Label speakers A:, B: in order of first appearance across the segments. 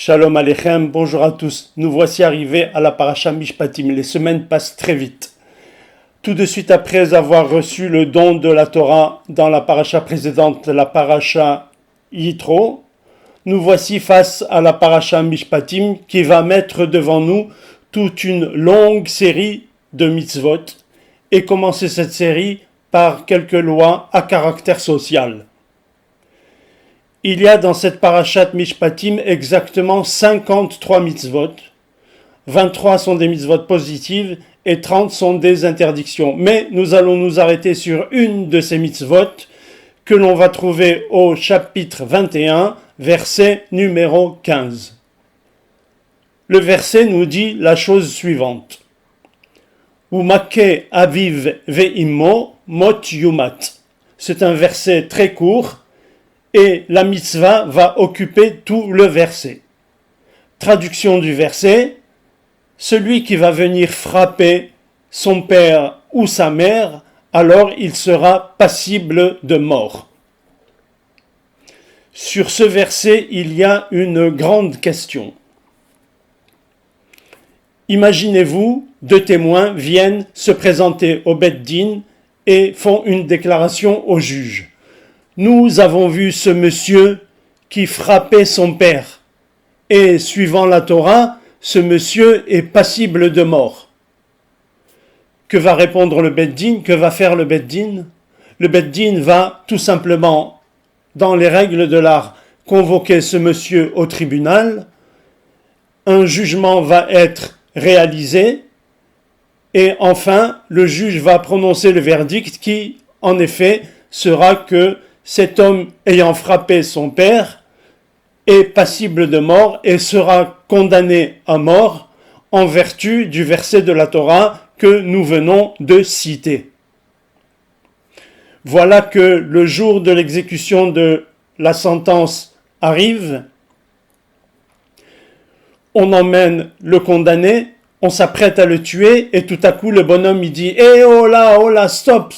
A: Shalom Aleichem, bonjour à tous. Nous voici arrivés à la paracha Mishpatim. Les semaines passent très vite. Tout de suite après avoir reçu le don de la Torah dans la paracha précédente, la paracha Yitro, nous voici face à la paracha Mishpatim qui va mettre devant nous toute une longue série de mitzvot et commencer cette série par quelques lois à caractère social. Il y a dans cette parashat Mishpatim exactement 53 mitzvot. 23 sont des mitzvot positives et 30 sont des interdictions. Mais nous allons nous arrêter sur une de ces mitzvot que l'on va trouver au chapitre 21, verset numéro 15. Le verset nous dit la chose suivante. Umake aviv ve'immo mot yumat. C'est un verset très court. Et la mitzvah va occuper tout le verset. Traduction du verset, celui qui va venir frapper son père ou sa mère, alors il sera passible de mort. Sur ce verset, il y a une grande question. Imaginez-vous, deux témoins viennent se présenter au Beth Din et font une déclaration au juge. Nous avons vu ce monsieur qui frappait son père. Et suivant la Torah, ce monsieur est passible de mort. Que va répondre le Beth Din? Que va faire le Beth Din? Le Beth Din va tout simplement, dans les règles de l'art, convoquer ce monsieur au tribunal. Un jugement va être réalisé. Et enfin, le juge va prononcer le verdict qui, en effet, sera que cet homme ayant frappé son père est passible de mort et sera condamné à mort en vertu du verset de la Torah que nous venons de citer. Voilà que le jour de l'exécution de la sentence arrive, on emmène le condamné, on s'apprête à le tuer et tout à coup le bonhomme il dit « Eh oh là, stop !»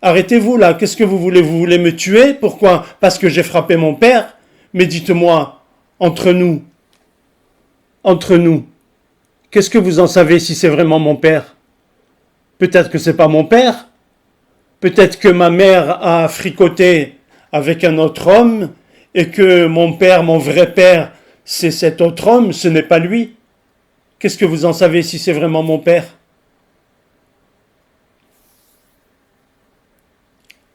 A: Arrêtez-vous là, qu'est-ce que vous voulez? Vous voulez me tuer? Pourquoi? Parce que j'ai frappé mon père? Mais dites-moi, entre nous, qu'est-ce que vous en savez si c'est vraiment mon père? Peut-être que c'est pas mon père. Peut-être que ma mère a fricoté avec un autre homme et que mon père, mon vrai père, c'est cet autre homme, ce n'est pas lui. Qu'est-ce que vous en savez si c'est vraiment mon père?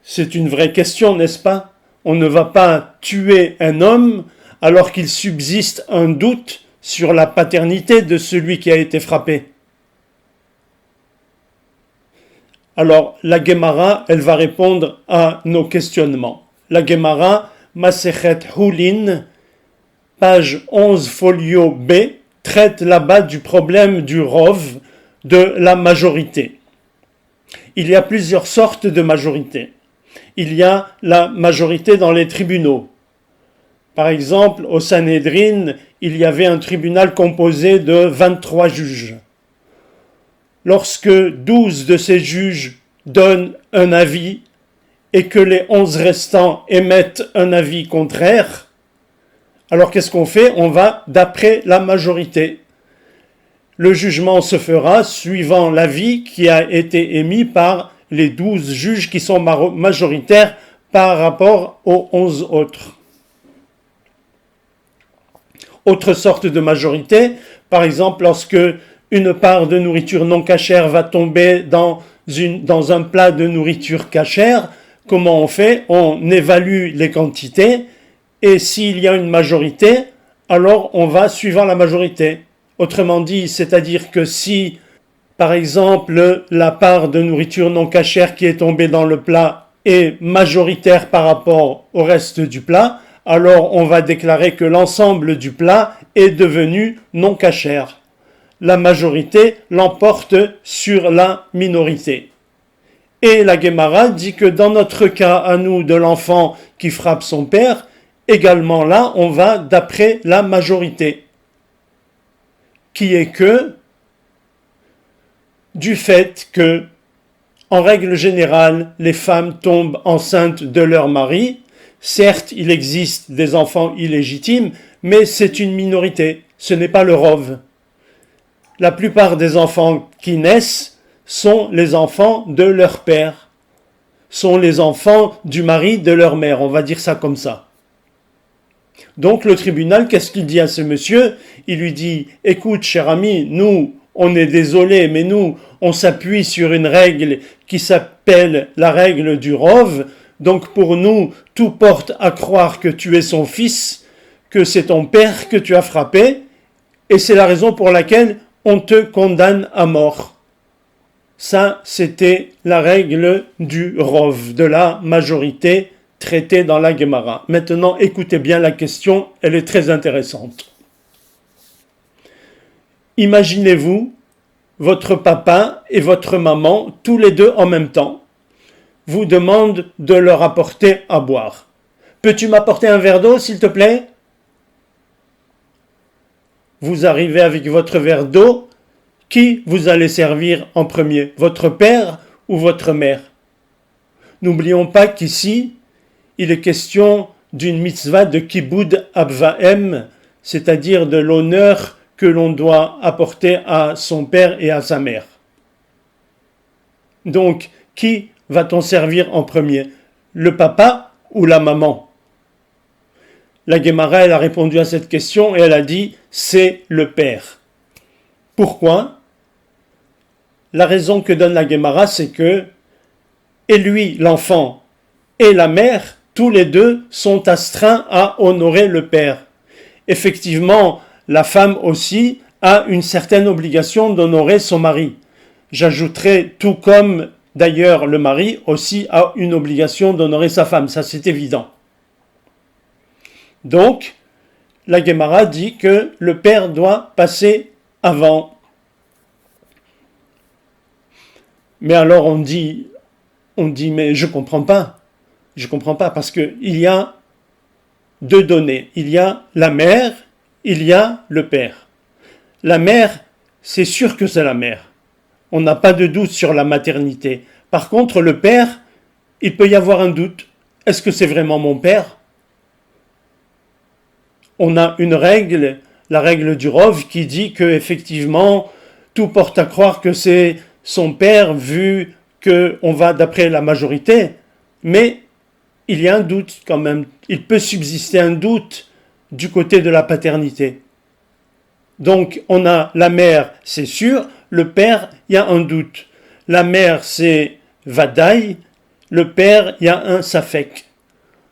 A: C'est une vraie question, n'est-ce pas? On ne va pas tuer un homme alors qu'il subsiste un doute sur la paternité de celui qui a été frappé. Alors, la Gemara, elle va répondre à nos questionnements. La Gemara, Masechet Hulin, page 11, folio B, traite là-bas du problème du rov, de la majorité. Il y a plusieurs sortes de majorité. Il y a la majorité dans les tribunaux. Par exemple, au Sanhédrin, il y avait un tribunal composé de 23 juges. Lorsque 12 de ces juges donnent un avis et que les 11 restants émettent un avis contraire, alors qu'est-ce qu'on fait? On va d'après la majorité. Le jugement se fera suivant l'avis qui a été émis par les 12 juges qui sont majoritaires par rapport aux 11 autres. Autre sorte de majorité, par exemple, lorsque une part de nourriture non cachère va tomber dans un plat de nourriture cachère, comment on fait? On évalue les quantités et s'il y a une majorité, alors on va suivant la majorité. Autrement dit, c'est-à-dire que si par exemple, la part de nourriture non cachère qui est tombée dans le plat est majoritaire par rapport au reste du plat, alors on va déclarer que l'ensemble du plat est devenu non cachère. La majorité l'emporte sur la minorité. Et la Gemara dit que dans notre cas, à nous, de l'enfant qui frappe son père, également là, on va d'après la majorité, qui est que du fait que, en règle générale, les femmes tombent enceintes de leur mari, Certes, il existe des enfants illégitimes, mais c'est une minorité, ce n'est pas le rov. La plupart des enfants qui naissent sont les enfants de leur père, sont les enfants du mari de leur mère, on va dire ça comme ça. Donc le tribunal, qu'est-ce qu'il dit à ce monsieur? Il lui dit, écoute cher ami, nous, on est désolé, mais nous, on s'appuie sur une règle qui s'appelle la règle du rov. Donc pour nous, tout porte à croire que tu es son fils, que c'est ton père que tu as frappé, et c'est la raison pour laquelle on te condamne à mort. Ça, c'était la règle du rov, de la majorité traitée dans la Gemara. Maintenant, écoutez bien la question, elle est très intéressante. Imaginez-vous votre papa et votre maman, tous les deux en même temps, vous demandent de leur apporter à boire. Peux-tu m'apporter un verre d'eau, s'il te plaît? Vous arrivez avec votre verre d'eau, qui vous allez servir en premier, votre père ou votre mère? N'oublions pas qu'ici, il est question d'une mitzvah de kiboud avvahem, c'est-à-dire de l'honneur que l'on doit apporter à son père et à sa mère. Donc, qui va-t-on servir en premier? Le papa ou la maman? La Gemara, elle a répondu à cette question et elle a dit, c'est le père. Pourquoi? La raison que donne la Gemara, c'est que, et lui, l'enfant, et la mère, tous les deux sont astreints à honorer le père. Effectivement, la femme aussi a une certaine obligation d'honorer son mari. J'ajouterai, tout comme d'ailleurs le mari aussi a une obligation d'honorer sa femme, ça c'est évident. Donc, la Gemara dit que le père doit passer avant. Mais alors on dit, mais je comprends pas, parce que il y a deux données. Il y a la mère, il y a le père. La mère, c'est sûr que c'est la mère. On n'a pas de doute sur la maternité. Par contre, le père, il peut y avoir un doute. Est-ce que c'est vraiment mon père? On a une règle, la règle du rov, qui dit que effectivement, tout porte à croire que c'est son père, vu qu'on va d'après la majorité. Mais il y a un doute quand même. Il peut subsister un doute du côté de la paternité. Donc, on a la mère, c'est sûr. Le père, il y a un doute. La mère, c'est vadaï. Le père, il y a un safek.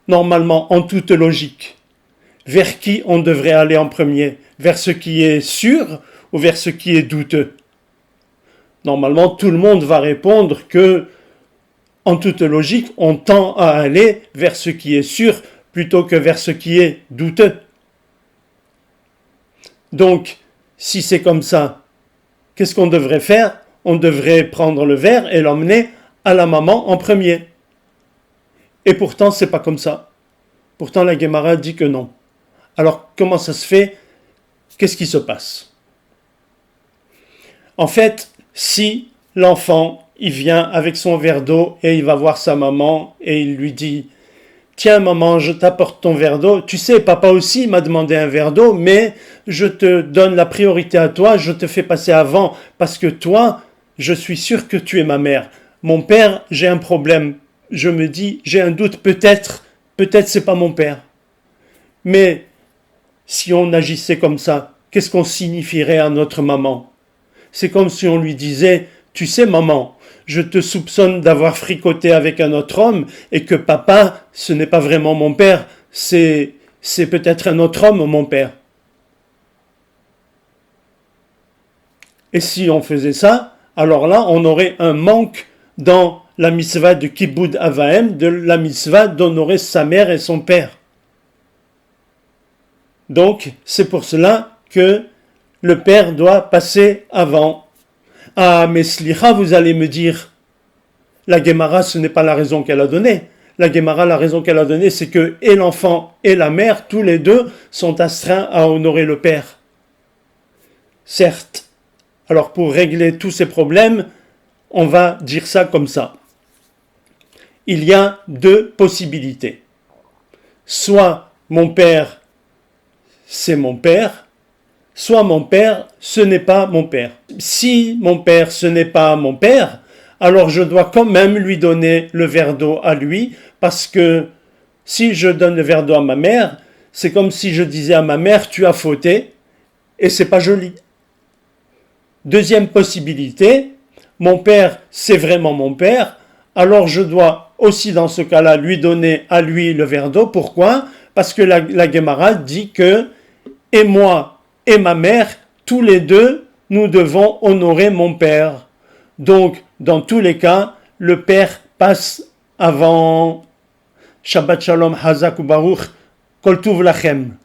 A: Normalement, en toute logique. Vers qui on devrait aller en premier? Vers ce qui est sûr ou vers ce qui est douteux? Normalement, tout le monde va répondre que, en toute logique, on tend à aller vers ce qui est sûr plutôt que vers ce qui est douteux. Donc, si c'est comme ça, qu'est-ce qu'on devrait faire? On devrait prendre le verre et l'emmener à la maman en premier. Et pourtant, c'est pas comme ça. Pourtant, la Gemara dit que non. Alors, comment ça se fait? Qu'est-ce qui se passe? En fait, si l'enfant, il vient avec son verre d'eau et il va voir sa maman et il lui dit « Tiens maman, je t'apporte ton verre d'eau. Tu sais, papa aussi m'a demandé un verre d'eau, mais je te donne la priorité à toi, je te fais passer avant parce que toi, je suis sûr que tu es ma mère. Mon père, j'ai un problème. Je me dis, j'ai un doute, peut-être c'est pas mon père. » Mais si on agissait comme ça, qu'est-ce qu'on signifierait à notre maman? C'est comme si on lui disait « Tu sais maman, je te soupçonne d'avoir fricoté avec un autre homme et que papa, ce n'est pas vraiment mon père, c'est peut-être un autre homme mon père. » Et si on faisait ça, alors là, on aurait un manque dans la mitzvah de Kiboud Avahem, de la mitzvah d'honorer sa mère et son père. Donc, c'est pour cela que le père doit passer avant. Ah, mais slicha, vous allez me dire, la Gemara, ce n'est pas la raison qu'elle a donnée. La Gemara, la raison qu'elle a donnée, c'est que et l'enfant et la mère, tous les deux, sont astreints à honorer le père. Certes. Alors, pour régler tous ces problèmes, on va dire ça comme ça. Il y a deux possibilités. soit mon père, c'est mon père, soit mon père, ce n'est pas mon père. Si mon père, ce n'est pas mon père, alors je dois quand même lui donner le verre d'eau à lui, parce que si je donne le verre d'eau à ma mère, c'est comme si je disais à ma mère, tu as fauté, et c'est pas joli. Deuxième possibilité, mon père, c'est vraiment mon père, alors je dois aussi dans ce cas-là lui donner à lui le verre d'eau. Pourquoi? Parce que la Gemara dit que et moi et ma mère, tous les deux, nous devons honorer mon père. Donc, dans tous les cas, le père passe avant. Shabbat Shalom, Hazak ou Baruch, Kol Tuv Lachem.